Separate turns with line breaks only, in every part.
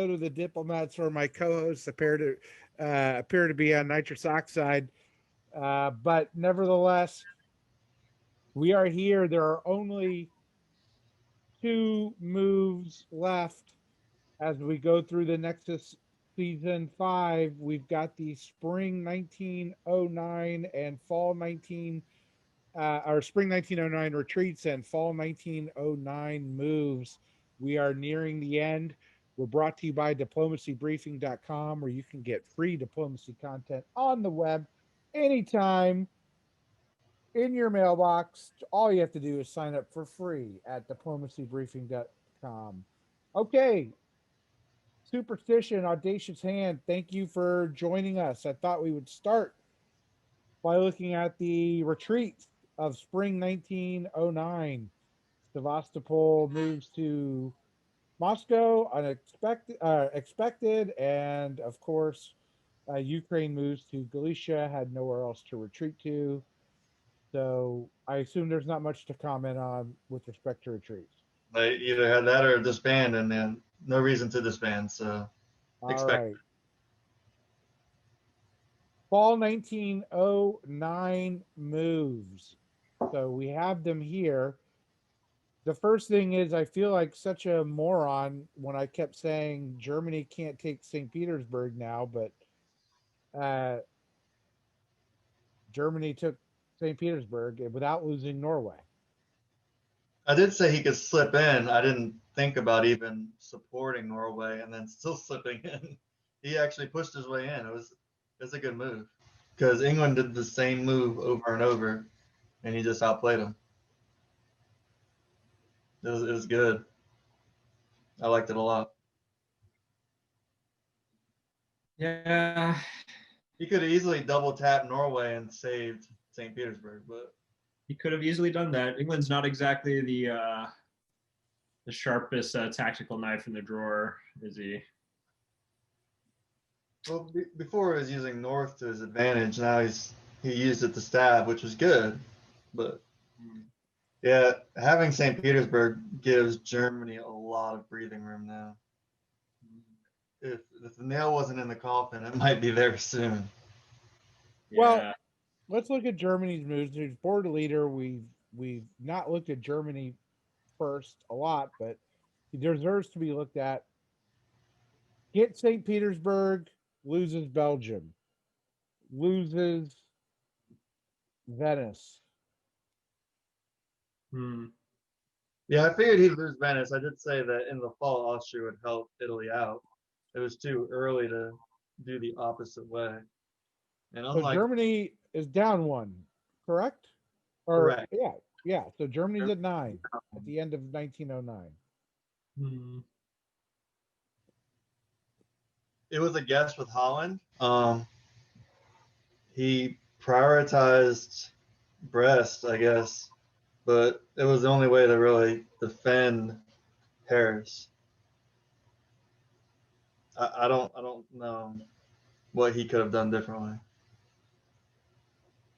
episode of the Diplomats, where my co-hosts appear to be on nitrous oxide. But nevertheless, we are here. There are only two moves left as we go through the Nexus season 5. We've got the spring 1909 and fall 19 our spring 1909 retreats and fall 1909 moves. We are nearing the end. We're brought to you by diplomacybriefing.com, where you can get free diplomacy content on the web anytime in your mailbox. All you have to do is sign up for free at diplomacybriefing.com. Okay, Superstition, Audacious Hand, thank you for joining us. I thought we would start by looking at the retreat of spring 1909. Sevastopol moves to Moscow, expected, and of course, Ukraine moves to Galicia, had nowhere else to retreat to. So I assume there's not much to comment on with respect to retreats.
They either had that or disband, and then no reason to disband. So
All right. Fall 1909 moves. So we have them here. The first thing is, I feel like such a moron when I kept saying Germany can't take St. Petersburg now, but Germany took St. Petersburg without losing Norway.
I did say he could slip in. I didn't think about even supporting Norway and then still slipping in. He actually pushed his way in. It was a good move because England did the same move over and over, and he just outplayed him. It was good. I liked it a lot.
Yeah.
He could have easily double tapped Norway and saved St. Petersburg, but
he could have easily done that. England's not exactly the sharpest tactical knife in the drawer, is he?
Well, before he was using north to his advantage. Now he used it to stab, which was good. But yeah, having St. Petersburg gives Germany a lot of breathing room now. If the nail wasn't in the coffin, it might be there soon.
Yeah. Well, let's look at Germany's moves. There's board leader. We've not looked at Germany first a lot, but he deserves to be looked at. Get St. Petersburg, loses Belgium, loses Venice.
Yeah, I figured he'd lose Venice. I did say that in the fall, Austria would help Italy out. It was too early to do the opposite way. And unlike
so Germany is down one, correct?
Correct.
Yeah. So Germany's at 9 at the end of 1909.
It was a guess with Holland. He prioritized Brest, I guess, but it was the only way to really defend Paris. I don't know what he could have done differently.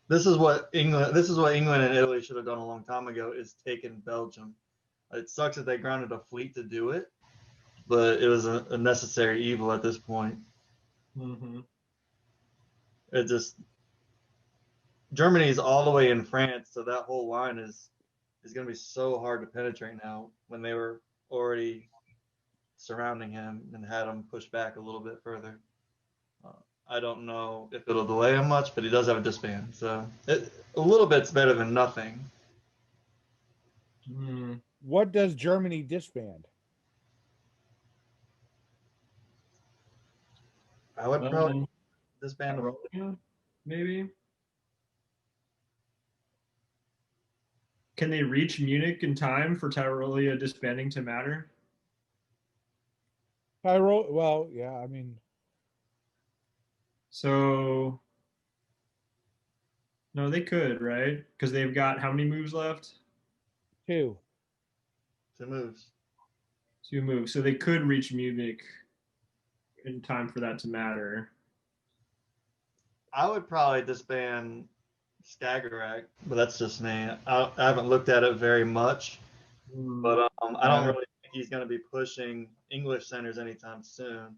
This is what England and Italy should have done a long time ago, is taken Belgium. It sucks that they grounded a fleet to do it, but it was a necessary evil at this point. It just, Germany's all the way in France, so that whole line is going to be so hard to penetrate now when they were already surrounding him and had him push back a little bit further. I don't know if it'll delay him much, but he does have a disband, so a little bit's better than nothing.
What does Germany disband?
I would probably disband
him. Maybe. Can they reach Munich in time for Tyrolia disbanding to matter?
Well, yeah, I mean.
So, no, they could, right? Because they've got how many moves left?
2.
2 moves.
2 moves. So they could reach Munich in time for that to matter.
I would probably disband Skagerrak, but that's just me. I haven't looked at it very much, but I don't really think he's going to be pushing English centers anytime soon.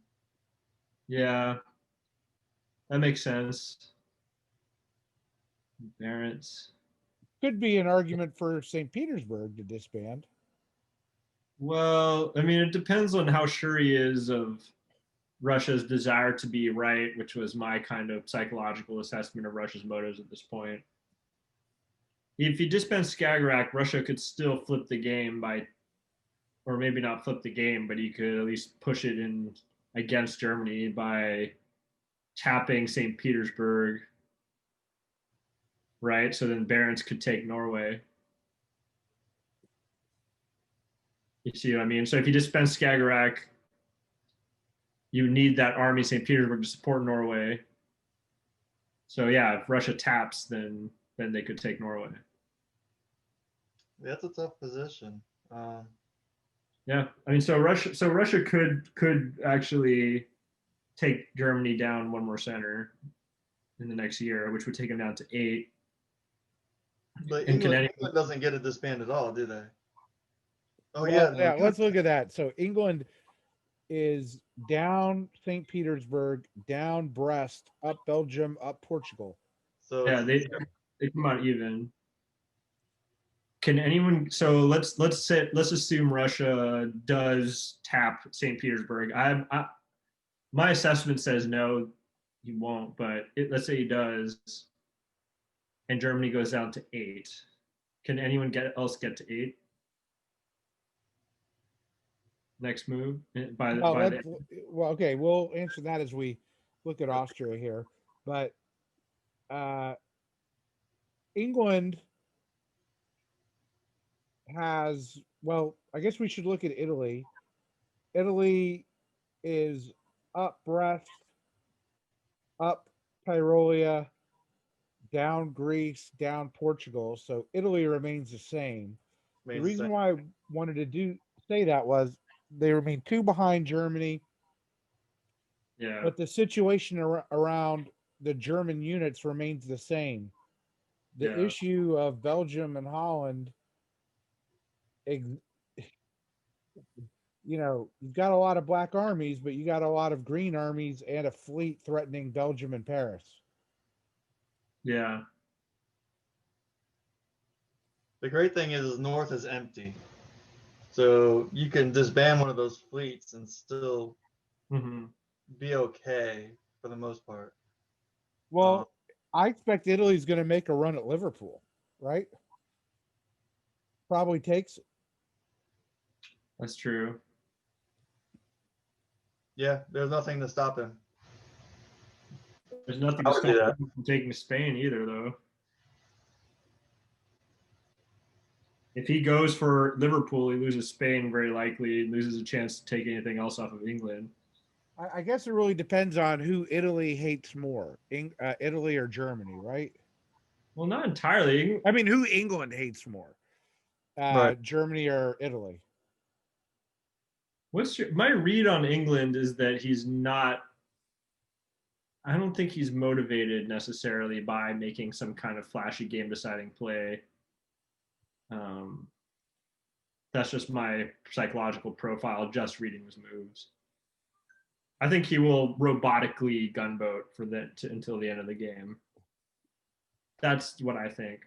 Yeah, that makes sense. Barents.
Could be an argument for St. Petersburg to disband.
Well, I mean, it depends on how sure he is of Russia's desire to be right, which was my kind of psychological assessment of Russia's motives at this point. If he disbands Skagerrak, Russia could still flip the game by, or maybe not flip the game, but he could at least push it in against Germany by tapping St. Petersburg, right? So then Barents could take Norway. You see what I mean? So if you disband Skagerrak, you need that army St. Petersburg to support Norway. So yeah, if Russia taps, then they could take Norway.
That's a tough position.
Yeah, I mean, so Russia could actually take Germany down one more center in the next year, which would take them down to 8.
But
And
England doesn't get a disband at all, do they? Oh
Well,
yeah, no.
let's look at that. So England is down St. Petersburg, down Brest, up Belgium, up Portugal.
So
yeah, they come out even. Can anyone? So let's assume Russia does tap St. Petersburg. My assessment says no, he won't. But let's say he does, and Germany goes down to 8. Can anyone else get to 8? Next move
Well, okay, we'll answer that as we look at Austria here. But England has, well, I guess we should look at Italy. Italy is up Brest, up Tyrolia, down Greece, down Portugal. So Italy remains the same. The reason why I wanted to say that was they remain 2 behind Germany.
Yeah.
But the situation around the German units remains the same. The issue of Belgium and Holland, you've got a lot of black armies, but you got a lot of green armies and a fleet threatening Belgium and Paris.
Yeah.
The great thing is north is empty. So you can disband one of those fleets and still be okay for the most part.
Well, I expect Italy's going to make a run at Liverpool, right? Probably takes it.
That's true.
Yeah, there's nothing to stop him.
There's nothing to stop him from taking Spain either, though. If he goes for Liverpool, he loses Spain very likely, and loses a chance to take anything else off of England.
I guess it really depends on who Italy hates more, Italy or Germany, right?
Well, not entirely.
I mean, who England hates more,
right.
Germany or Italy?
My read on England is that he's not. I don't think he's motivated necessarily by making some kind of flashy game-deciding play. That's just my psychological profile, just reading his moves. I think he will robotically gunboat until the end of the game. That's what I think.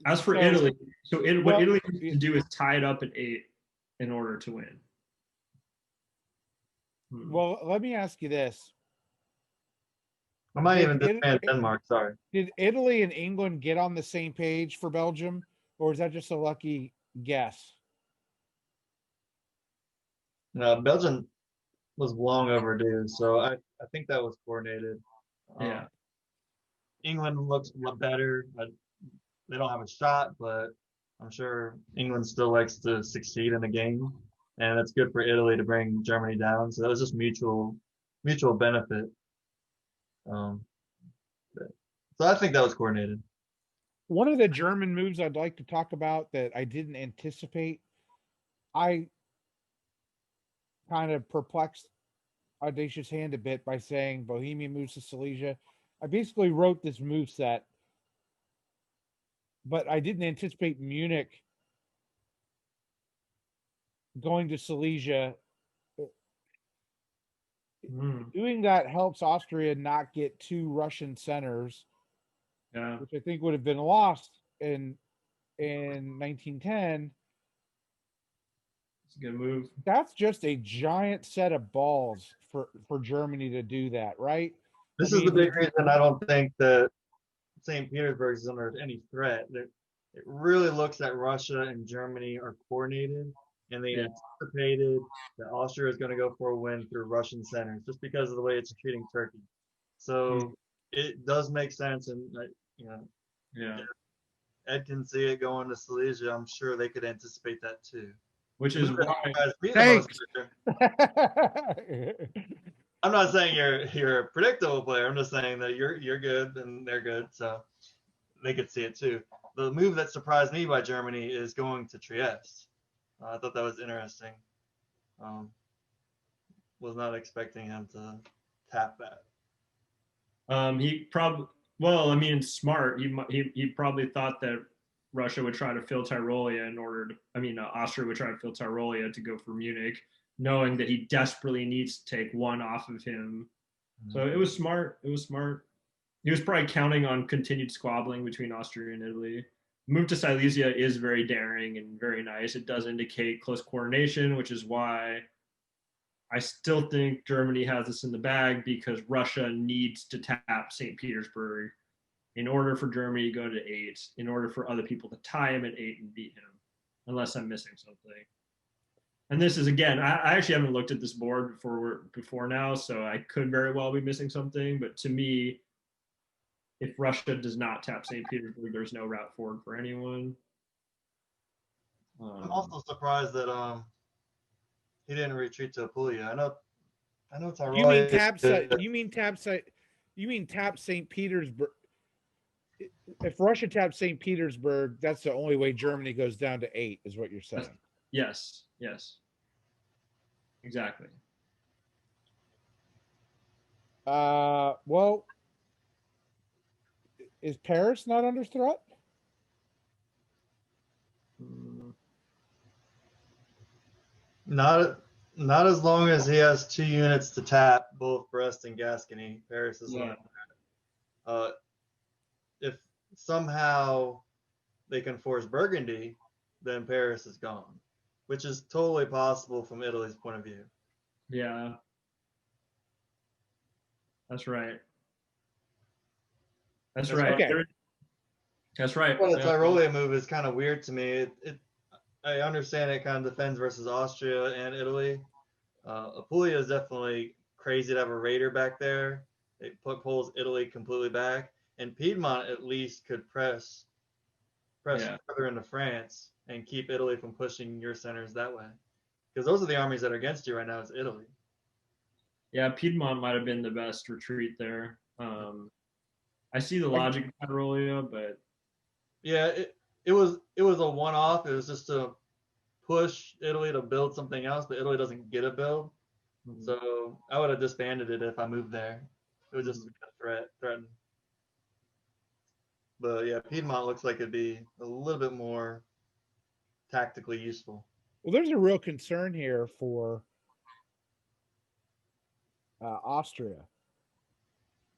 As for Italy, what Italy needs to do is tie it up at 8 in order to win.
Well, let me ask you this.
I might even disband Denmark, sorry.
Did Italy and England get on the same page for Belgium, or is that just a lucky guess?
No, Belgium was long overdue, so I think that was coordinated.
Yeah.
England looks a lot better, but they don't have a shot, but I'm sure England still likes to succeed in the game, and it's good for Italy to bring Germany down. So that was just mutual benefit. So I think that was coordinated.
One of the German moves I'd like to talk about that I didn't anticipate, I kind of perplexed Audacious Hand a bit by saying Bohemia moves to Silesia. I basically wrote this move set, but I didn't anticipate Munich going to Silesia.
Mm,
Doing that helps Austria not get two Russian centers,
yeah,
which I think would have been lost in 1910.
it's a good move.
That's just a giant set of balls for Germany to do that, right?
This
I
is the
mean,
big reason I don't think that St. Petersburg is under any threat. It really looks that Russia and Germany are coordinated, and they
Yeah.
anticipated that Austria is going to go for a win through Russian centers just because of the way it's treating Turkey. So it does make sense, and you know,
Yeah.
Ed can see it going to Silesia. I'm sure they could anticipate that too.
Which
The
is
move that
why,
surprised me the most,
thanks.
I'm not saying you're a predictable player. I'm just saying that you're good and they're good, so they could see it too. The move that surprised me by Germany is going to Trieste. I thought that was interesting. Was not expecting him to tap that.
he probably, well, I mean, smart. He probably thought that Russia would try to fill Tyrolia in order to, I mean, Austria would try to fill Tyrolia to go for Munich, knowing that he desperately needs to take one off of him. So it was smart. It was smart. He was probably counting on continued squabbling between Austria and Italy. Move to Silesia is very daring and very nice. It does indicate close coordination, which is why I still think Germany has this in the bag because Russia needs to tap St. Petersburg in order for Germany to go to 8, in order for other people to tie him at 8 and beat him, unless I'm missing something. And this is again, I actually haven't looked at this board before now, so I could very well be missing something. But to me, if Russia does not tap St. Petersburg, there's no route forward for anyone.
I'm also surprised that he didn't retreat to Apulia. I know
You mean
Tyrolia.
tap? You mean tap? You mean tap St. Petersburg? If Russia taps St. Petersburg, that's the only way Germany goes down to 8, is what you're saying.
Yes, yes, exactly.
Well, is Paris not under threat?
Not not as long as he has 2 units to tap, both Brest and Gascony. Paris is
Yeah.
if somehow they can force Burgundy, then Paris is gone, which is totally possible from Italy's point of view.
Yeah, that's right. That's right.
Okay.
That's right.
Well, the
Yeah.
Tyrolia move is kind of weird to me. I understand it kind of defends versus Austria and Italy. Apulia is definitely crazy to have a raider back there. It pulls Italy completely back, and Piedmont at least could press
Yeah.
further into France and keep Italy from pushing your centers that way. Because those are the armies that are against you right now. Is Italy.
Yeah, Piedmont might have been the best retreat there. I see the logic of Tyrolia, but
Yeah, it was a one off. It was just to push Italy to build something else, but Italy doesn't get a build. So I would have disbanded it if I moved there. It was just a threaten. But yeah, Piedmont looks like it'd be a little bit more tactically useful.
Well, there's a real concern here for Austria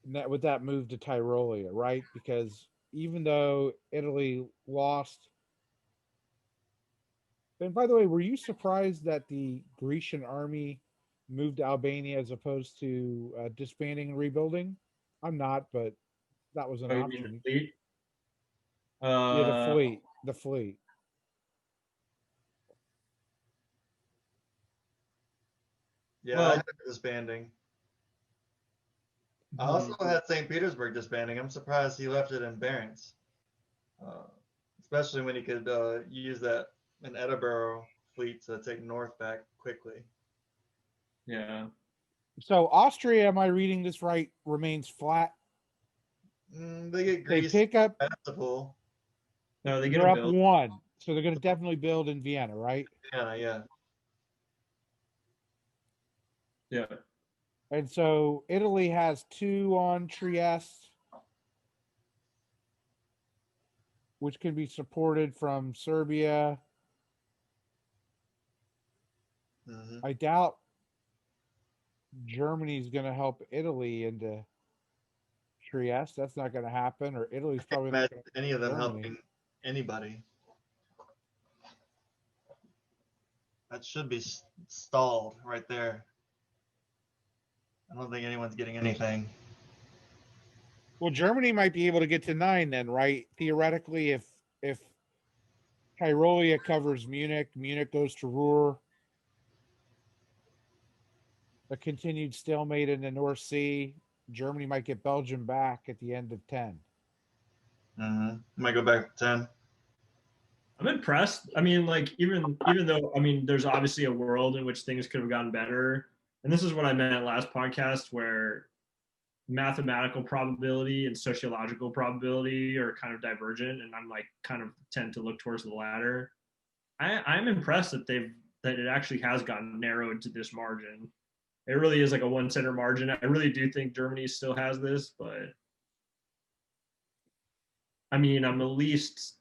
with that move to Tyrolia, right? Because even though Italy lost, and by the way, were you surprised that the Grecian army moved to Albania as opposed to disbanding and rebuilding? I'm not, but that was an
you mean the
option.
fleet?
Yeah, the fleet.
Yeah,
Well,
I had disbanding. I also had St. Petersburg disbanding. I'm surprised he left it in Barents, especially when he could use that in Edinburgh fleet to take north back quickly.
yeah.
So Austria, am I reading this right, remains flat?
They get
They
Greece
pick up.
festival.
No, they get
They're
a
up
build.
1, so they're going to definitely build in Vienna, right?
Yeah.
Yeah.
And so Italy has 2 on Trieste, which can be supported from Serbia.
Mhm.
I doubt Germany's going to help Italy into Trieste. That's not going to happen. Or Italy's probably not
Imagine
going to
any of them
Germany.
helping anybody. That should be stalled right there. I don't think anyone's getting anything.
Well, Germany might be able to get to 9 then, right? Theoretically, if Tyrolia covers Munich, Munich goes to Ruhr, a continued stalemate in the North Sea, Germany might get Belgium back at the end of 10.
Might go back to 10.
I'm impressed. I mean, like even though I mean, there's obviously a world in which things could have gotten better, and this is what I meant last podcast, where mathematical probability and sociological probability are kind of divergent, and I'm like kind of tend to look towards the latter. I'm impressed that it actually has gotten narrowed to this margin. It really is like a one center margin. I really do think Germany still has this, but I mean, I'm at least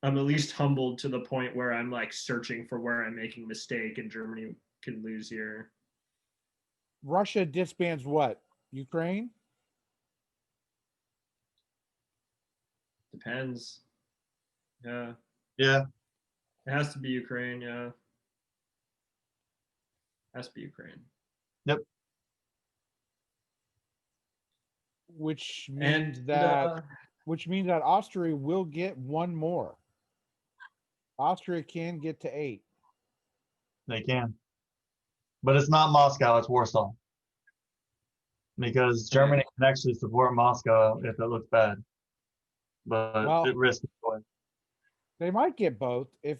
humbled to the point where I'm like searching for where I'm making a mistake and Germany can lose here.
Russia disbands what? Ukraine?
Depends. Yeah.
Yeah.
It has to be Ukraine, yeah. It has to be Ukraine.
Yep.
Which means that Austria will get one more. Austria can get to 8.
They can. But it's not Moscow, it's Warsaw. Because Germany can actually support Moscow if it looks bad. But
Well,
it risks it.
they might get both if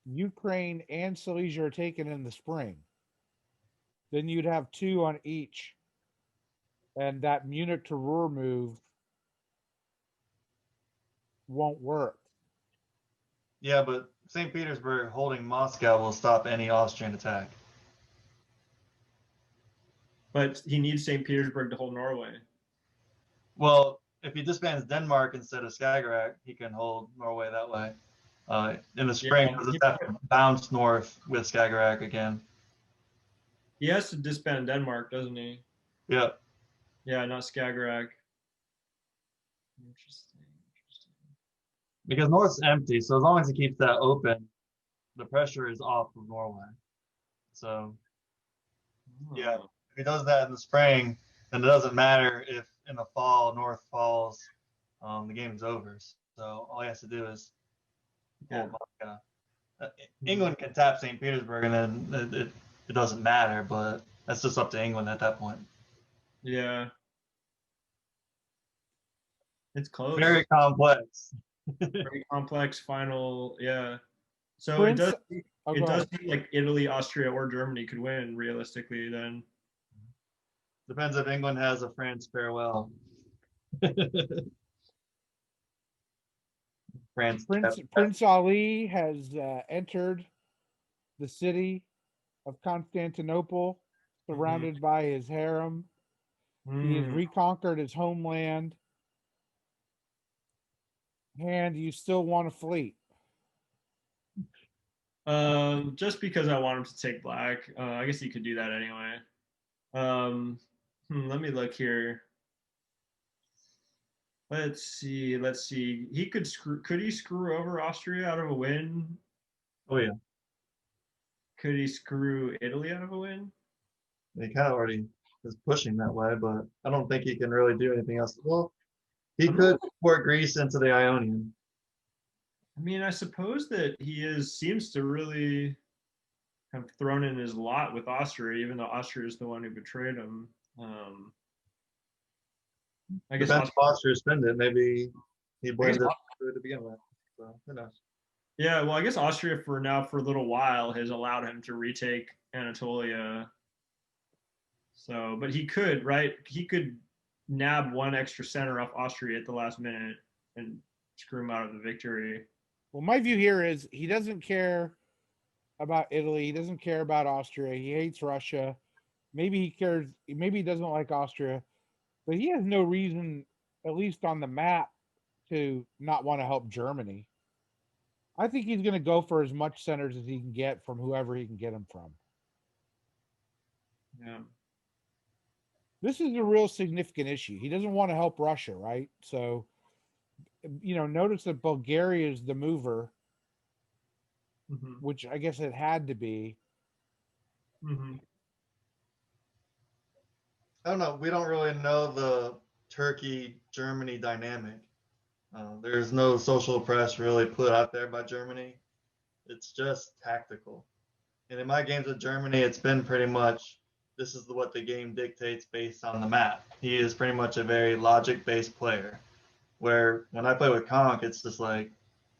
Ukraine and Silesia are taken in the spring. Then you'd have 2 on each. And that Munich to Ruhr move won't work.
Yeah, but St. Petersburg holding Moscow will stop any Austrian attack.
But he needs St. Petersburg to hold Norway.
Well, if he disbands Denmark instead of Skagerrak, he can hold Norway that way. In the spring,
Yeah,
he'll just have to bounce north with Skagerrak again.
He has to disband Denmark, doesn't he?
Yeah.
Yeah, not Skagerrak. Interesting.
Because North's empty, so as long as he keeps that open, the pressure is off of Norway. So, yeah, if he does that in the spring, then it doesn't matter if in the fall North falls, the game's over. So all he has to do is hold Moscow. England can tap St. Petersburg, and then it doesn't matter, but that's just up to England at that point.
Yeah. It's close.
Very complex.
Very complex final, yeah. So
Prince,
it does seem like Italy, Austria, or Germany could win realistically then.
Depends if England has a France farewell. France.
Prince Ali has entered the city of Constantinople, surrounded by his harem. He has reconquered his homeland, and you still want a fleet.
Just because I want him to take black. I guess he could do that anyway. Let me look here. Let's see. He could screw over Austria out of a win?
Oh yeah.
Could he screw Italy out of a win?
He kind of already is pushing that way, but I don't think he can really do anything else. Well, he could support Greece into the Ionian.
I mean, I suppose that seems to really have thrown in his lot with Austria, even though Austria is the one who betrayed him. I guess
Austria spend it. Maybe he blamed it to begin with. So who knows?
Yeah, well, I guess Austria for a little while has allowed him to retake Anatolia. So, but he could, right? He could nab one extra center off Austria at the last minute and screw him out of the victory.
Well, my view here is he doesn't care about Italy. He doesn't care about Austria. He hates Russia. Maybe he cares. Maybe he doesn't like Austria, but he has no reason, at least on the map, to not want to help Germany. I think he's going to go for as much centers as he can get from whoever he can get them from.
Yeah.
This is a real significant issue. He doesn't want to help Russia, right? So, notice that Bulgaria is the mover,
Mm-hmm.
which I guess it had to be.
Mm-hmm.
I don't know. We don't really know the Turkey-Germany dynamic. There's no social press really put out there by Germany. It's just tactical. And in my games with Germany, it's been pretty much this is what the game dictates based on the map. He is pretty much a very logic-based player. Where when I play with Conk, it's just like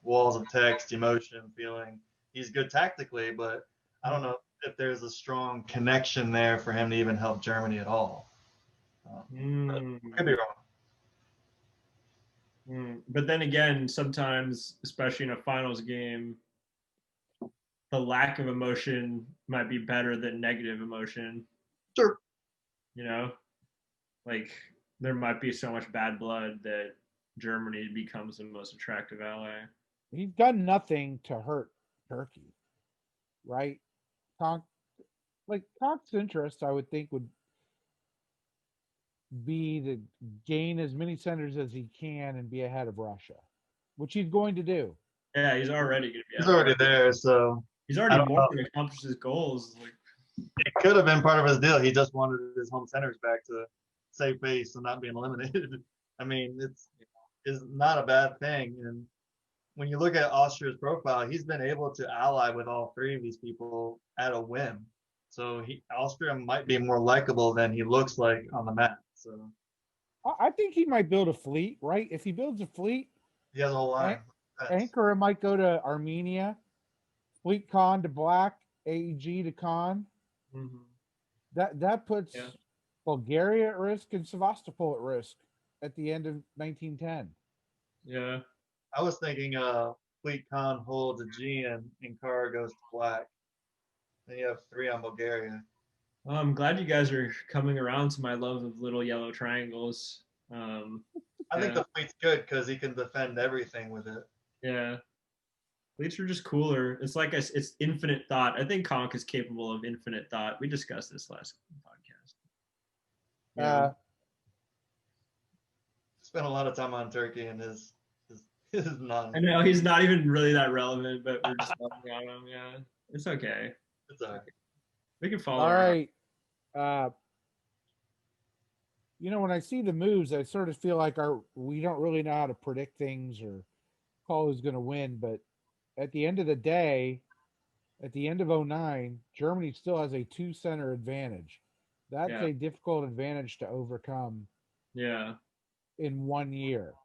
walls of text, emotion, feeling. He's good tactically, but I don't know if there's a strong connection there for him to even help Germany at all. Could be wrong.
But then again, sometimes, especially in a finals game, the lack of emotion might be better than negative emotion.
Sure.
Like there might be so much bad blood that Germany becomes the most attractive ally.
He's done nothing to hurt Turkey, right? Conk's interest, I would think, would be to gain as many centers as he can and be ahead of Russia, which he's going to do.
Yeah, he's already going to be.
He's already there, so
he's already more than accomplished his goals. Like,
it could have been part of his deal. He just wanted his home centers back to save face and not being eliminated. I mean, it's not a bad thing. And when you look at Austria's profile, he's been able to ally with all three of these people at a whim. So Austria might be more likable than he looks like on the map. So
I think he might build a fleet, right? If he builds a fleet,
he has a whole line.
Ankara might go to Armenia, Fleet Khan to Black, AEG to Khan.
mm-hmm.
That puts Bulgaria at risk and Sevastopol at risk at the end of 1910.
Yeah.
I was thinking Fleet Khan holds Aegean and Ankara goes to Black. Then you have 3 on Bulgaria.
Well, I'm glad you guys are coming around to my love of little yellow triangles.
I think the fleet's good because he can defend everything with it.
Yeah. Fleets are just cooler. It's like it's infinite thought. I think Conk is capable of infinite thought. We discussed this last podcast.
Yeah.
Spent a lot of time on Turkey and his non.
I know he's not even really that relevant, but we're just talking on him. Yeah, it's okay.
It's all right.
We can follow.
All right. When I see the moves, I sort of feel like we don't really know how to predict things or call who's going to win. But at the end of the day, at the end of 09, Germany still has a 2-center advantage. That's a difficult advantage to overcome.
Yeah.
In 1 year.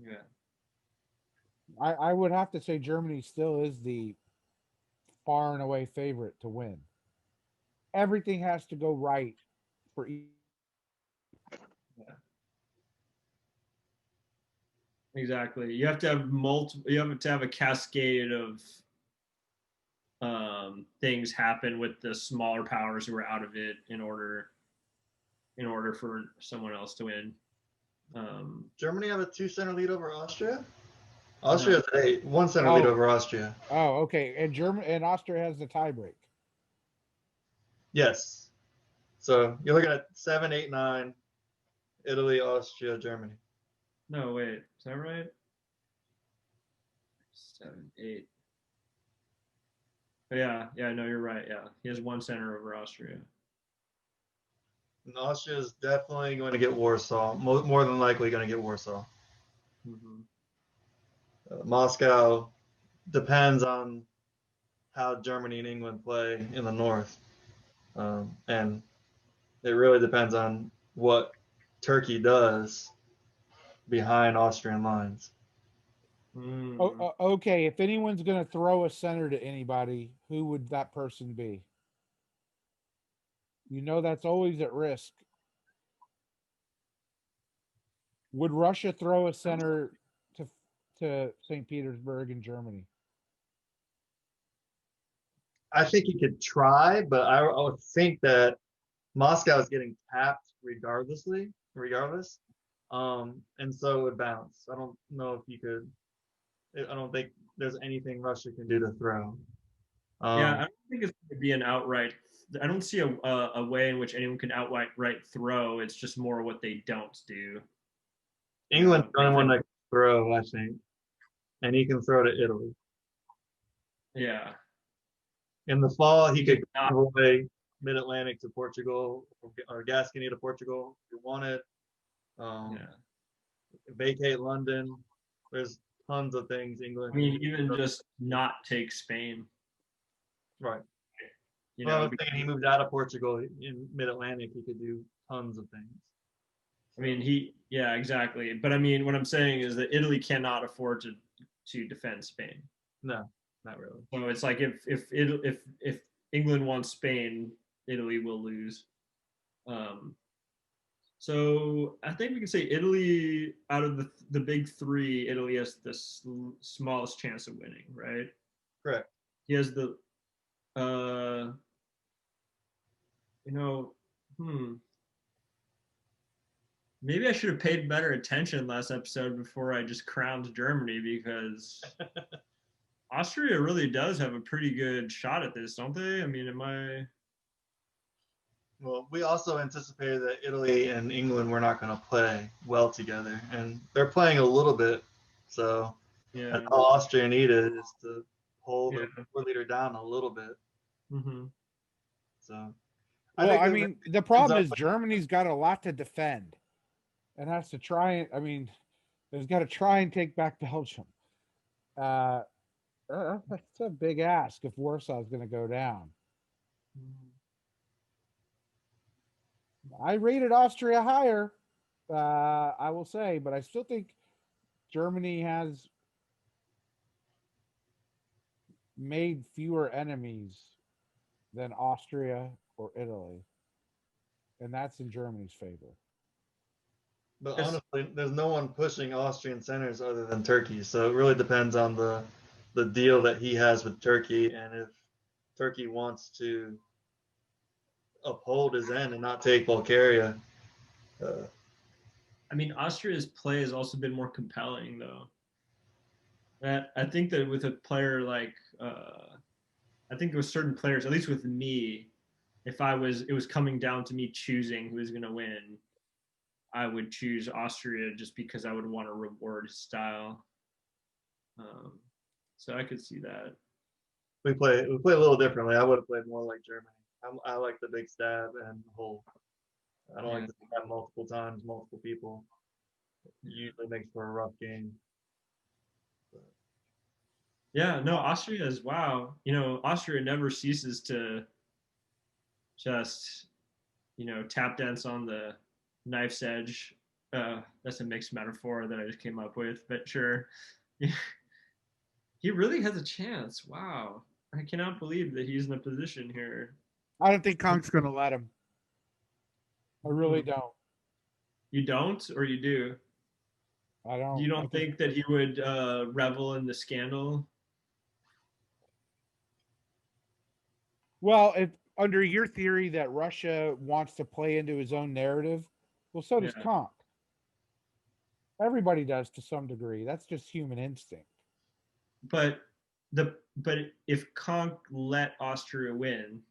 Yeah.
I would have to say Germany still is the far and away favorite to win. Everything has to go right for each.
Yeah. Exactly. You have to have you have to have a cascade of things happen with the smaller powers who are out of it in order for someone else to win.
Germany have a 2-center lead over Austria? Austria has a 1-center lead over Austria.
Oh, okay. And Austria has the tiebreak.
Yes. So you're looking at 7, 8, 9, Italy, Austria, Germany.
No, wait. Is that right? 7, 8. Yeah, no, you're right. Yeah, he has 1 center over Austria.
And Austria is definitely going to get Warsaw. More than likely going to get Warsaw.
Mm-hmm.
Moscow depends on how Germany and England play in the north. And it really depends on what Turkey does behind Austrian lines.
Okay, if anyone's going to throw a center to anybody, who would that person be? That's always at risk. Would Russia throw a center to St. Petersburg in Germany?
I think he could try, but I would think that Moscow is getting tapped regardless. And so it would bounce. I don't know if you could I don't think there's anything Russia can do to throw.
Yeah, I don't think it's going to be an outright. I don't see a way in which anyone can outright throw. It's just more what they don't do.
England's the only one
Like,
that can throw, I think, and he can throw to Italy.
yeah,
In the fall, he could
not,
convoy mid-Atlantic to Portugal or Gascony to Portugal if he wanted.
yeah.
Vacate London. There's tons of things England.
I mean, even just not take Spain.
Right.
You
Well, I
know,
was thinking he moved out of Portugal in mid-Atlantic. He could do tons of things.
I mean, yeah, exactly. But I mean, what I'm saying is that Italy cannot afford to defend Spain.
No, not really.
So it's like if England wants Spain, Italy will lose. So I think we can say Italy, out of the big three, Italy has the smallest chance of winning, right?
Correct.
He has the, you know, maybe I should have paid better attention last episode before I just crowned Germany, because Austria really does have a pretty good shot at this, don't they? I mean,
Well, we also anticipated that Italy and England were not going to play well together, and they're playing a little bit. So
yeah.
that's all Austria needed, is to pull
Yeah.
the leader down a little bit.
Mm-hmm.
So,
Well, I mean, the problem is Germany's got a lot to defend, and has to try and. I mean, there's got to try and take back Belgium. That's a big ask if Warsaw's going to go down. I rated Austria higher, I will say, but I still think Germany has made fewer enemies than Austria or Italy, and that's in Germany's favor.
But honestly, there's no one pushing Austrian centers other than Turkey. So it really depends on the deal that he has with Turkey, and if Turkey wants to uphold his end and not take Bulgaria.
I mean, Austria's play has also been more compelling, though. I think that with a player like, I think with certain players, at least with me, if it was coming down to me choosing who was going to win, I would choose Austria just because I would want to reward his style. So I could see that.
We play a little differently. I would have played more like Germany. I like the big stab and hold. I don't like to stab multiple times, multiple people. It usually makes for a rough game.
Yeah, no, Austria is, wow. You know, Austria never ceases to just, tap dance on the knife's edge. That's a mixed metaphor that I just came up with, but sure. He really has a chance. Wow. I cannot believe that he's in a position here.
I don't think Konk's going to let him. I really don't.
You don't, or you do?
I don't.
You don't think that he would revel in the scandal?
Well, if under your theory that Russia wants to play into his own narrative, well, so does Konk. Everybody does to some degree. That's just human instinct.
But if Konk let Austria win,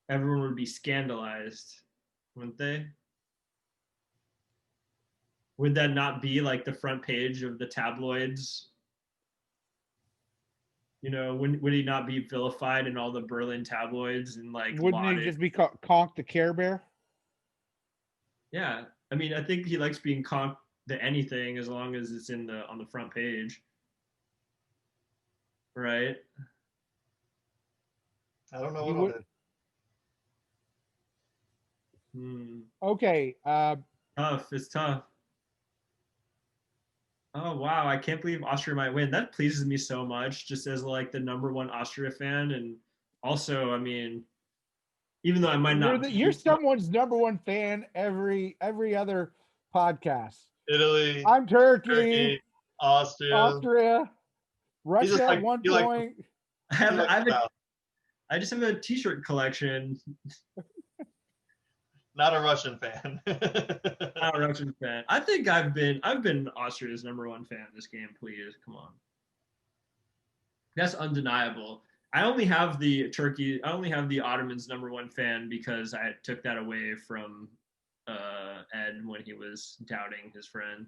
everyone would be scandalized, wouldn't they? Would that not be like the front page of the tabloids? Would he not be vilified in all the Berlin tabloids and like?
Wouldn't he just be Konk the Care Bear?
Yeah, I mean, I think he likes being Konk the anything as long as it's on the front page, right?
I don't know what
Okay.
Tough. It's tough. Oh wow, I can't believe Austria might win. That pleases me so much, just as like the number one Austria fan, and also, I mean, even though I might not,
you're someone's number one fan every other podcast.
Italy.
I'm Turkey. Austria. Russia
like,
1 point.
I just have a T-shirt collection.
Not a Russian fan.
Not a Russian fan. I think I've been Austria's number one fan this game. Please, come on. That's undeniable. I only have the Ottomans #1 fan because I took that away from Ed when he was doubting his friend.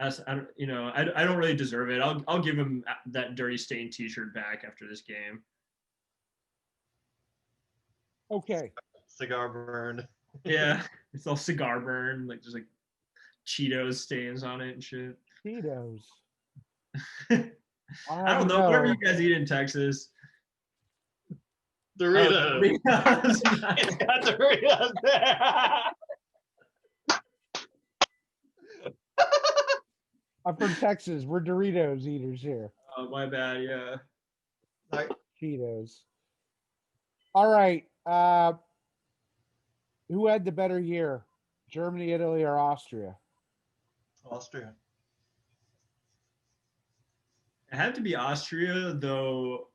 As I don't, I don't really deserve it. I'll give him that dirty stained T-shirt back after this game.
Okay.
Cigar burned.
Yeah, it's all cigar burn, like just like Cheetos stains on it and shit.
Cheetos.
I don't know. Whatever you guys eat in Texas.
Doritos.
Doritos.
It's got Doritos there.
I'm from Texas. We're Doritos eaters here.
Oh, my bad. Yeah.
Sorry.
Cheetos. All right. Who had the better year? Germany, Italy, or Austria?
Austria.
It had to be Austria, though.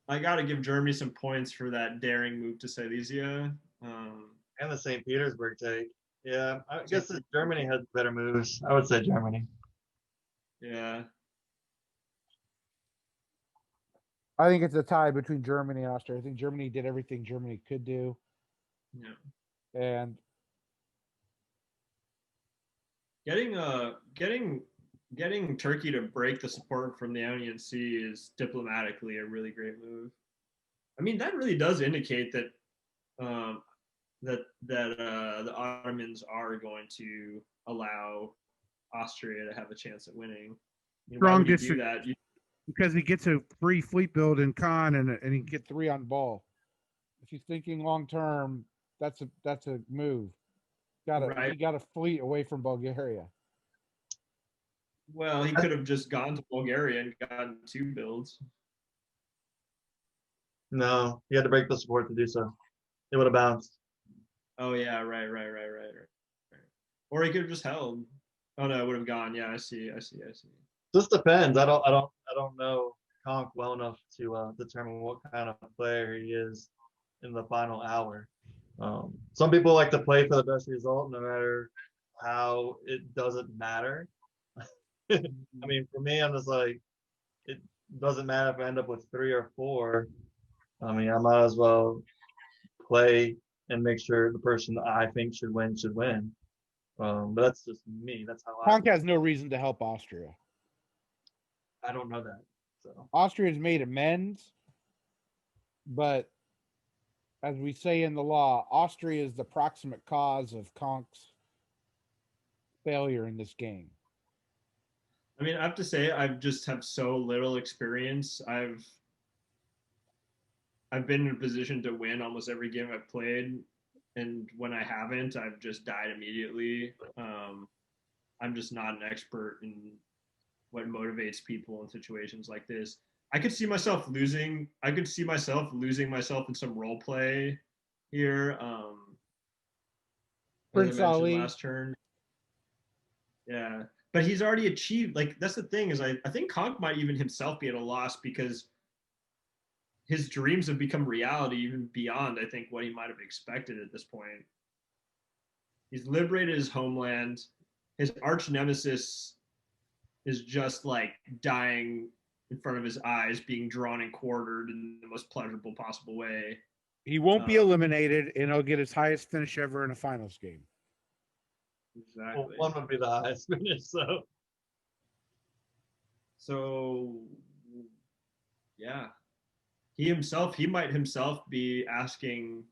I got to give Germany some points for that daring move to Silesia.
And the St. Petersburg take. Yeah, I guess that Germany had better moves. I would say Germany.
Yeah.
I think it's a tie between Germany and Austria. I think Germany did everything Germany could do.
Yeah.
And
getting Turkey to break the support from the Ionian Sea is diplomatically a really great move. I mean, that really does indicate that the Ottomans are going to allow Austria to have a chance at winning. I mean, why would you do that?
Because he gets a free fleet build in Khan and he can get 3 on ball. If he's thinking long term, that's a move. He got a fleet away from Bulgaria.
Well, he could have just gone to Bulgaria and gotten 2 builds.
No, he had to break the support to do so. It would have bounced.
Oh yeah, right. Or he could have just held. Oh no, it would have gone. Yeah, I see.
Just depends. I don't know Conk well enough to determine what kind of player he is in the final hour. Some people like to play for the best result, no matter how it doesn't matter. I mean, for me, I'm just like, it doesn't matter if I end up with 3 or 4. I mean, I might as well play and make sure the person that I think should win should win. But that's just me. That's how
Conk has no reason to help Austria.
I don't know that. So
Austria's made amends, but as we say in the law, Austria is the proximate cause of Conk's failure in this game.
I mean, I have to say, I just have so little experience. I've been in a position to win almost every game I've played, and when I haven't, I've just died immediately. I'm just not an expert in what motivates people in situations like this. I could see myself losing. I could see myself losing myself in some role play here.
Prince Ali
last turn. Yeah, but he's already achieved. Like that's the thing is, I think Conk might even himself be at a loss because his dreams have become reality even beyond, I think, what he might have expected at this point. He's liberated his homeland. His arch nemesis is just like dying in front of his eyes, being drawn and quartered in the most pleasurable possible way.
He won't be eliminated, and he'll get his highest finish ever in a finals game.
Exactly.
well, one would be the highest finish.
So, yeah. He might himself be asking,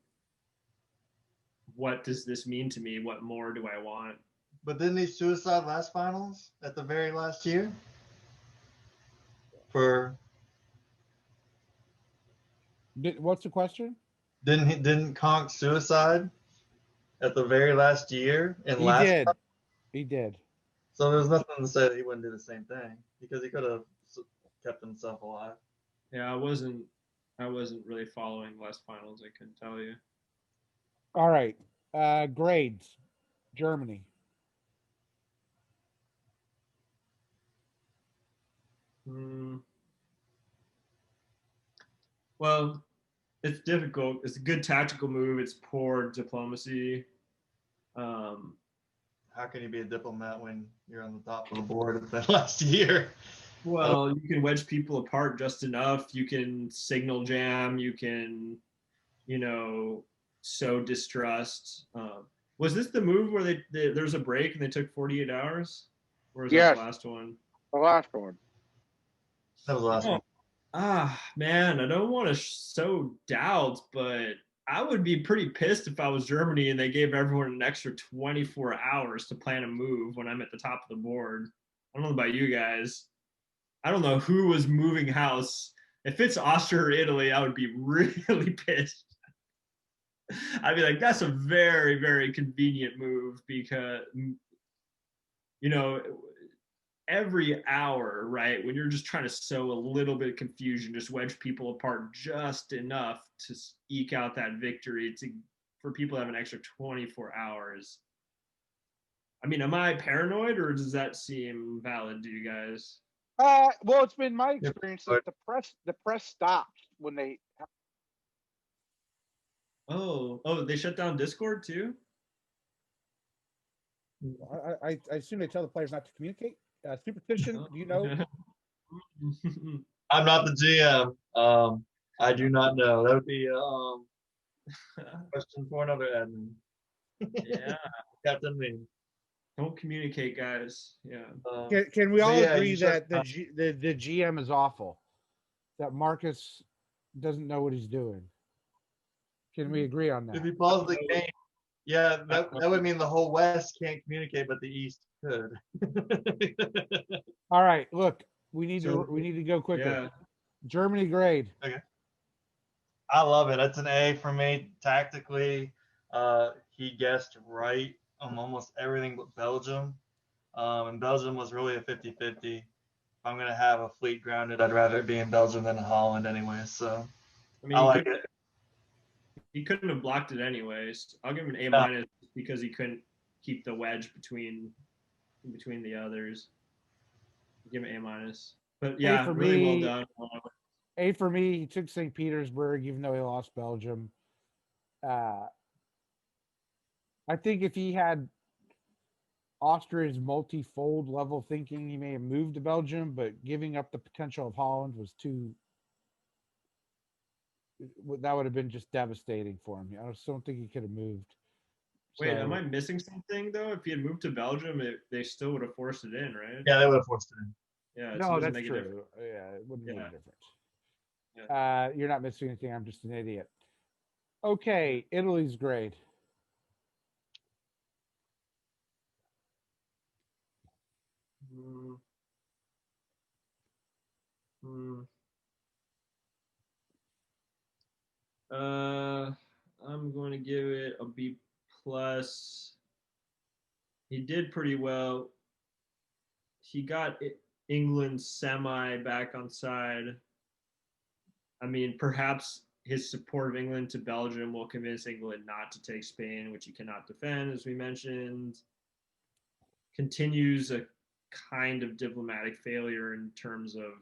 what does this mean to me? What more do I want?
But didn't he suicide last finals at the very last year?
What's the question?
Didn't Conk suicide at the very last year in
He did. He did.
So there's nothing to say that he wouldn't do the same thing because he could have kept himself alive.
Yeah, I wasn't really following last finals. I couldn't tell you.
All right. Grades. Germany.
Well, it's difficult. It's a good tactical move. It's poor diplomacy.
How can you be a diplomat when you're on the top of the board at the last year?
Well, you can wedge people apart just enough. You can signal jam. You can, sow distrust. Was this the move where there was a break and they took 48 hours? Or was that
Yes.
the last one?
The last one.
That was the last one.
Man, I don't want to sow doubts, but I would be pretty pissed if I was Germany and they gave everyone an extra 24 hours to plan a move when I'm at the top of the board. I don't know about you guys. I don't know who was moving house. If it's Austria or Italy, I would be really pissed. I'd be like, that's a very, very convenient move because, every hour, right, when you're just trying to sow a little bit of confusion, just wedge people apart just enough to eke out that victory for people to have an extra 24 hours. I mean, am I paranoid or does that seem valid to you guys?
Well, it's been my experience that the press stops when they.
Oh, they shut down Discord too?
I assume they tell the players not to communicate. Superstition, do you know?
I'm not the GM. I do not know. That would be a question for another admin.
Yeah.
Captain me.
Don't communicate, guys. Yeah.
Can we all agree
you
that the GM is awful? That Marcus doesn't know what he's doing. Can we agree on
If
that?
he paused the game, yeah, that would mean the whole West can't communicate, but the East could.
All right, look, we need to go quicker.
Yeah.
Germany grade.
Okay. I love it. That's an A for me. Tactically, he guessed right on almost everything but Belgium. And Belgium was really a 50-50. If I'm going to have a fleet grounded, I'd rather it be in Belgium than in Holland anyway. So I like it.
He couldn't have blocked it anyways. I'll give him an A- because he couldn't keep the wedge between the others. I'll give him A-. But yeah, really well done.
A for me. He took St. Petersburg, even though he lost Belgium. I think if he had Austria's multi-fold level thinking, he may have moved to Belgium, but giving up the potential of Holland was too. That would have been just devastating for him. I just don't think he could have moved.
Wait, am I missing something though? If he had moved to Belgium, they still would have forced it in, right?
Yeah, they would have forced it in.
Yeah,
no, that's true. Yeah, it wouldn't make a difference. Yeah. You're not missing anything. I'm just an idiot. Okay, Italy's grade.
I'm going to give it a B+. He did pretty well. He got England semi back on side. I mean, perhaps his support of England to Belgium will convince England not to take Spain, which he cannot defend, as we mentioned. Continues a kind of diplomatic failure in terms of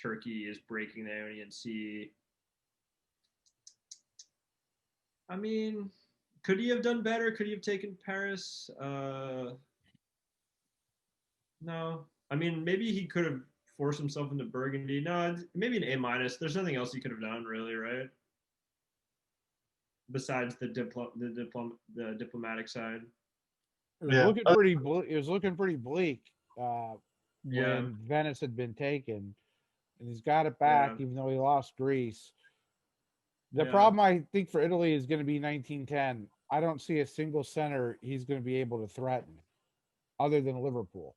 Turkey is breaking the Ionian Sea. I mean, could he have done better? Could he have taken Paris? No. I mean, maybe he could have forced himself into Burgundy. No, maybe an A-. There's nothing else he could have done, really, right? Besides the diplomatic side.
It was looking pretty. It was looking pretty bleak when Venice had been taken, and he's got it back, even though he lost Greece. The problem I think for Italy is going to be 1910. I don't see a single center he's going to be able to threaten, other than Liverpool.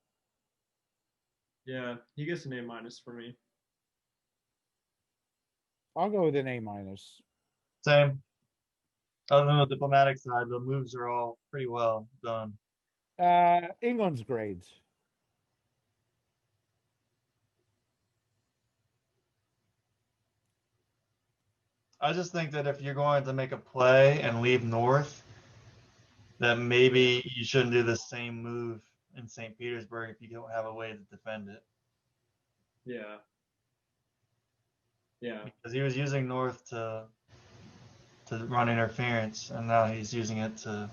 Yeah, he gets an A- for me.
I'll go with an A-.
Same. Other than the diplomatic side, the moves are all pretty well done.
England's grades.
I just think that if you're going to make a play and leave north, that maybe you shouldn't do the same move in St. Petersburg if you don't have a way to defend it.
Yeah. Yeah.
Because he was using north to run interference, and now he's using it to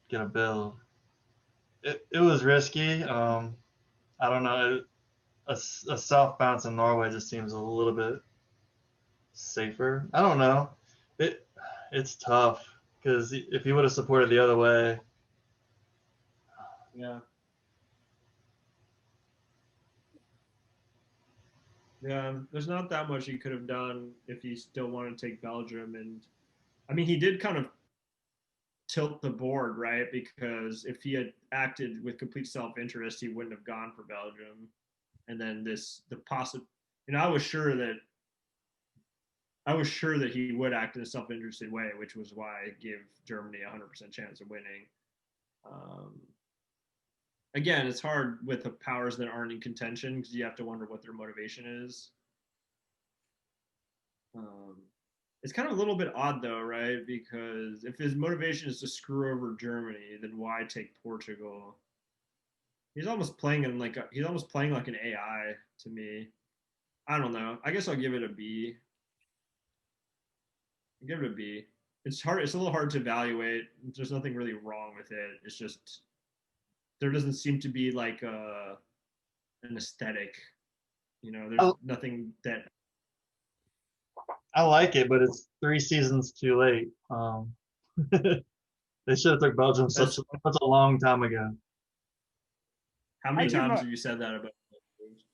get a build. It was risky. I don't know. a south bounce in Norway just seems a little bit safer. I don't know. It's tough because if he would have supported the other way,
Yeah. Yeah, there's not that much he could have done if he still wanted to take Belgium. And I mean, he did kind of tilt the board, right? Because if he had acted with complete self-interest, he wouldn't have gone for Belgium. And then I was sure that he would act in a self-interested way, which was why I gave Germany a 100% chance of winning. Again, it's hard with the powers that aren't in contention because you have to wonder what their motivation is. It's kind of a little bit odd though, right? Because if his motivation is to screw over Germany, then why take Portugal? He's almost playing like an AI to me. I don't know. I guess I'll give it a B. I'll give it a B. It's hard. It's a little hard to evaluate. There's nothing really wrong with it. It's just there doesn't seem to be like an aesthetic. There's nothing that.
I like it, but it's 3 seasons too late. They should have took Belgium such a long time ago.
How many times have you said that about?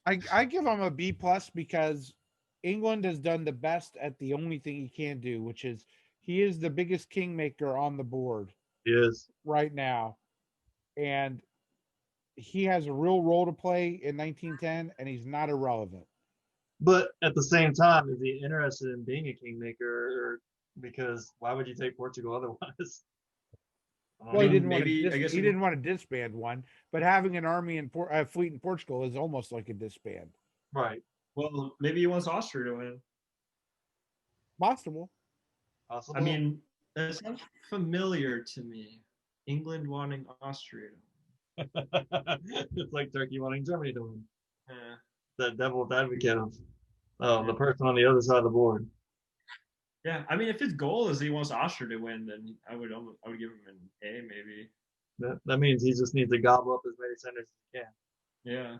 I give him a B plus because England has done the best at the only thing he can do, which is he is the biggest kingmaker on the board.
He is
right now, and he has a real role to play in 1910, and he's not irrelevant.
But at the same time, is he interested in being a kingmaker? Because why would you take Portugal otherwise?
Well, he didn't want to disband one, but having an army and fleet in Portugal is almost like a disband.
Right.
Well, maybe he wants Austria to win.
Possible.
I mean, that sounds familiar to me. England wanting Austria.
It's like Turkey wanting Germany to win.
Yeah.
That devil's advocate of the person on the other side of the board.
Yeah, I mean, if his goal is he wants Austria to win, then I would give him an A maybe.
That means he just needs to gobble up as many centers as
he can.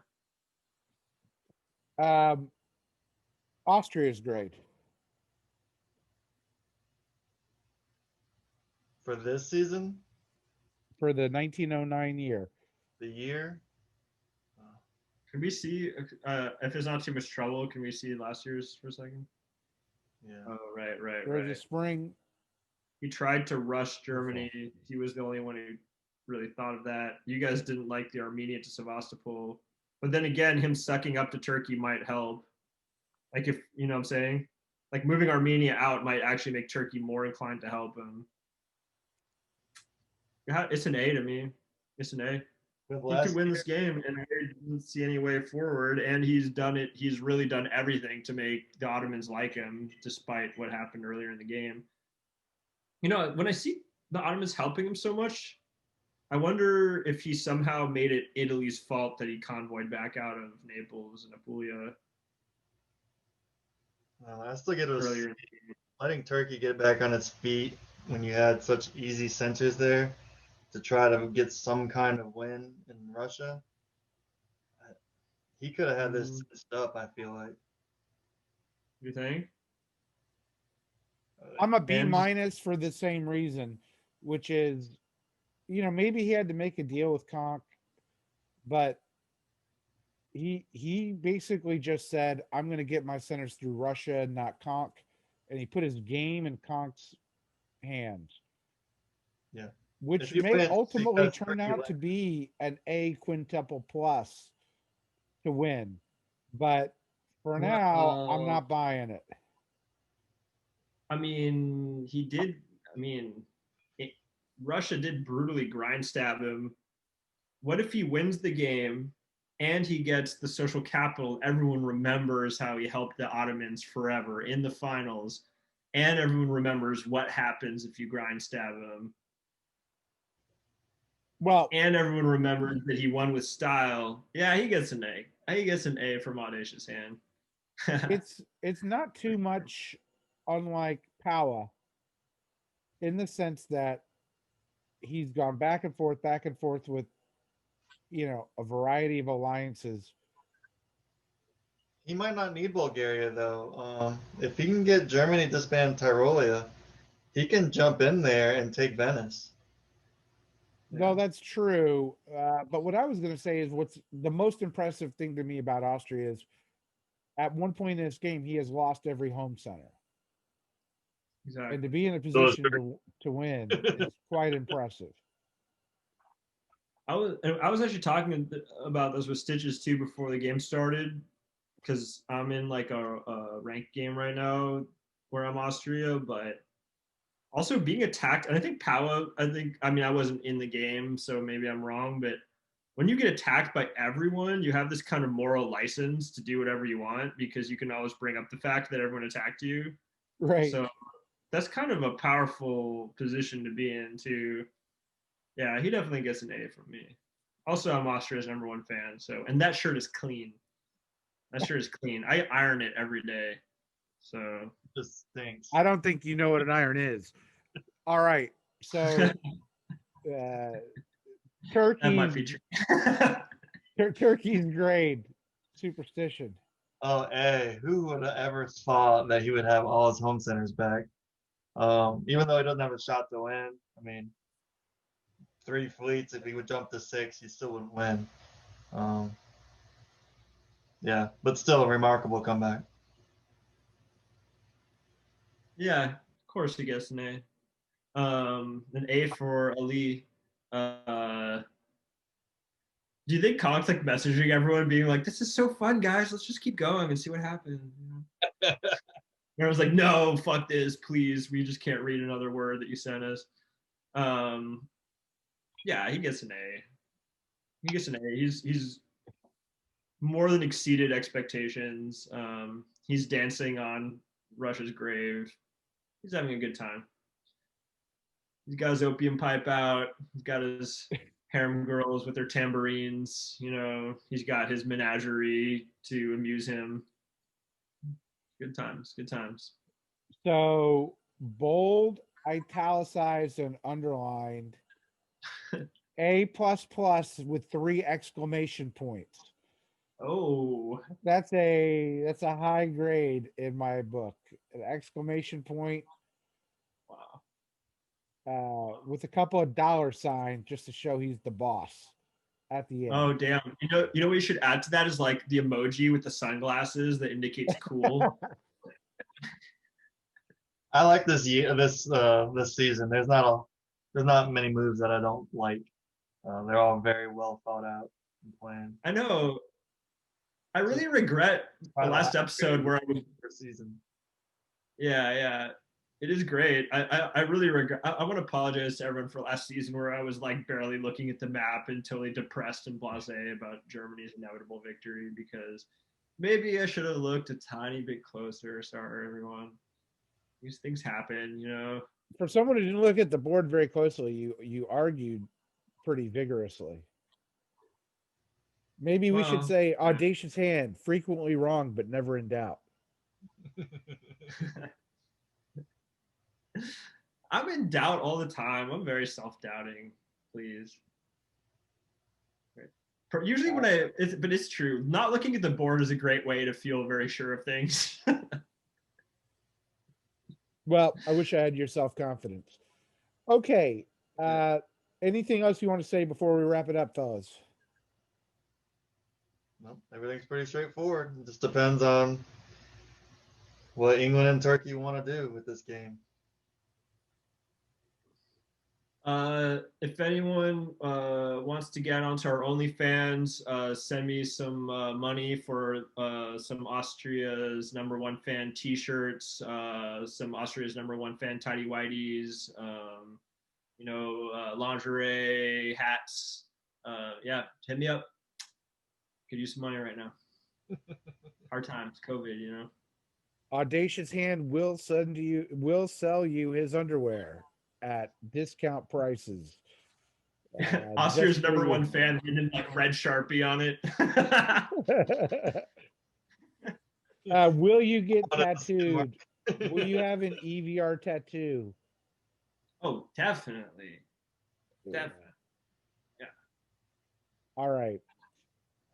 Yeah. Austria is great.
For this season?
For the 1909 year.
The year?
Can we see, if it's not too much trouble, can we see last year's for a second?
Yeah.
Oh, right.
There's a spring.
He tried to rush Germany. He was the only one who really thought of that. You guys didn't like the Armenia to Sevastopol. But then again, him sucking up to Turkey might help. Like if, you know what I'm saying? Like moving Armenia out might actually make Turkey more inclined to help him. Yeah, it's an A to me. It's an A. He could win this game, and I didn't see any way forward. And he's done it. He's really done everything to make the Ottomans like him, despite what happened earlier in the game. When I see the Ottomans helping him so much, I wonder if he somehow made it Italy's fault that he convoyed back out of Naples and Apulia.
Well, I still get it. Letting Turkey get back on its feet when you had such easy centers there to try to get some kind of win in Russia. He could have had this stitched up, I feel like.
You think?
I'm a B minus for the same reason, which is, maybe he had to make a deal with Conk, but he basically just said, I'm going to get my centers through Russia, not Conk, and he put his game in Conk's hands.
Yeah.
Which may ultimately turn out to be an A quintuple plus to win. But for now, I'm not buying it.
I mean, Russia did brutally grind stab him. What if he wins the game and he gets the social capital? Everyone remembers how he helped the Ottomans forever in the finals, and everyone remembers what happens if you grind stab him.
Well,
and everyone remembers that he won with style. Yeah, he gets an A. He gets an A from Audacious Hand.
it's not too much unlike Powa in the sense that he's gone back and forth with, a variety of alliances.
He might not need Bulgaria though. If he can get Germany to disband Tyrolia, he can jump in there and take Venice.
No, that's true. But what I was going to say is what's the most impressive thing to me about Austria is at one point in this game, he has lost every home center.
Exactly.
And to be in a position to win is quite impressive.
I was actually talking about this with Stitches too before the game started, because I'm in like a ranked game right now where I'm Austria, but also being attacked. And I think Powa, I mean, I wasn't in the game, so maybe I'm wrong, but when you get attacked by everyone, you have this kind of moral license to do whatever you want because you can always bring up the fact that everyone attacked you.
Right.
So that's kind of a powerful position to be in too. Yeah, he definitely gets an A from me. Also, I'm Austria's #1 fan, so and that shirt is clean. That shirt is clean. I iron it every day. So
Just stinks.
I don't think you know what an iron is. All right. So
that might be
Turkey's
true.
Turkey's grade superstition.
Oh, hey, who would have ever thought that he would have all his home centers back? Even though he doesn't have a shot to win, I mean, 3 fleets, if he would jump to 6, he still wouldn't win. Yeah, but still a remarkable comeback.
Yeah, of course he gets an A. An A for Ali. Do you think Conk's like messaging everyone, being like, "This is so fun, guys. Let's just keep going and see what happens." And I was like, "No, fuck this, please. We just can't read another word that you sent us." Yeah, he gets an A. He gets an A. He's more than exceeded expectations. He's dancing on Russia's grave. He's having a good time. He's got his opium pipe out. He's got his harem girls with their tambourines. You know, he's got his menagerie to amuse him. Good times. Good times.
So bold, italicized, and underlined. A with 3 exclamation points.
Oh,
That's a high grade in my book. An exclamation point
wow.
with a couple of dollar signs just to show he's the boss at the end.
Oh, damn. You know what you should add to that is like the emoji with the sunglasses that indicates cool.
I like this season. There's not many moves that I don't like. They're all very well thought out and planned.
I know. I really regret the last episode where I was
season.
Yeah. It is great. I really regret. I want to apologize to everyone for last season where I was like barely looking at the map and totally depressed and blasé about Germany's inevitable victory, because maybe I should have looked a tiny bit closer. Sorry, everyone. These things happen, you know.
For someone who didn't look at the board very closely, you argued pretty vigorously. Maybe we should say audacious hand, frequently wrong but never in doubt.
I'm in doubt all the time. I'm very self-doubting. Please. Usually when but it's true. Not looking at the board is a great way to feel very sure of things.
Well, I wish I had your self-confidence. Okay. Anything else you want to say before we wrap it up, fellas?
Well, everything's pretty straightforward. It just depends on what England and Turkey want to do with this game.
If anyone wants to get onto our OnlyFans, send me some money for some Austria's #1 fan T-shirts, some Austria's #1 fan tidy whities, lingerie, hats. Yeah, hit me up. Could use some money right now. Hard times, COVID, you know.
Audacious Hand will sell you his underwear at discount prices.
Austria's #1 fan and like red Sharpie on it.
Will you get tattooed? Will you have an EVR tattoo?
Oh, definitely. Definitely. Yeah.
All right.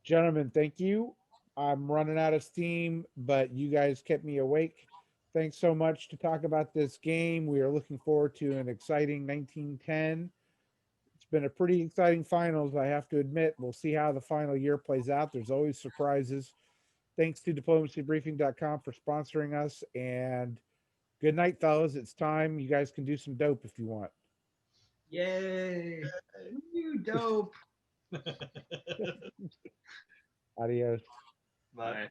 Gentlemen, thank you. I'm running out of steam, but you guys kept me awake. Thanks so much to talk about this game. We are looking forward to an exciting 1910. It's been a pretty exciting finals, I have to admit. We'll see how the final year plays out. There's always surprises. Thanks to diplomacybriefing.com for sponsoring us. And good night, fellas. It's time. You guys can do some dope if you want.
Yay! You dope.
Adios.
Bye.
Bye.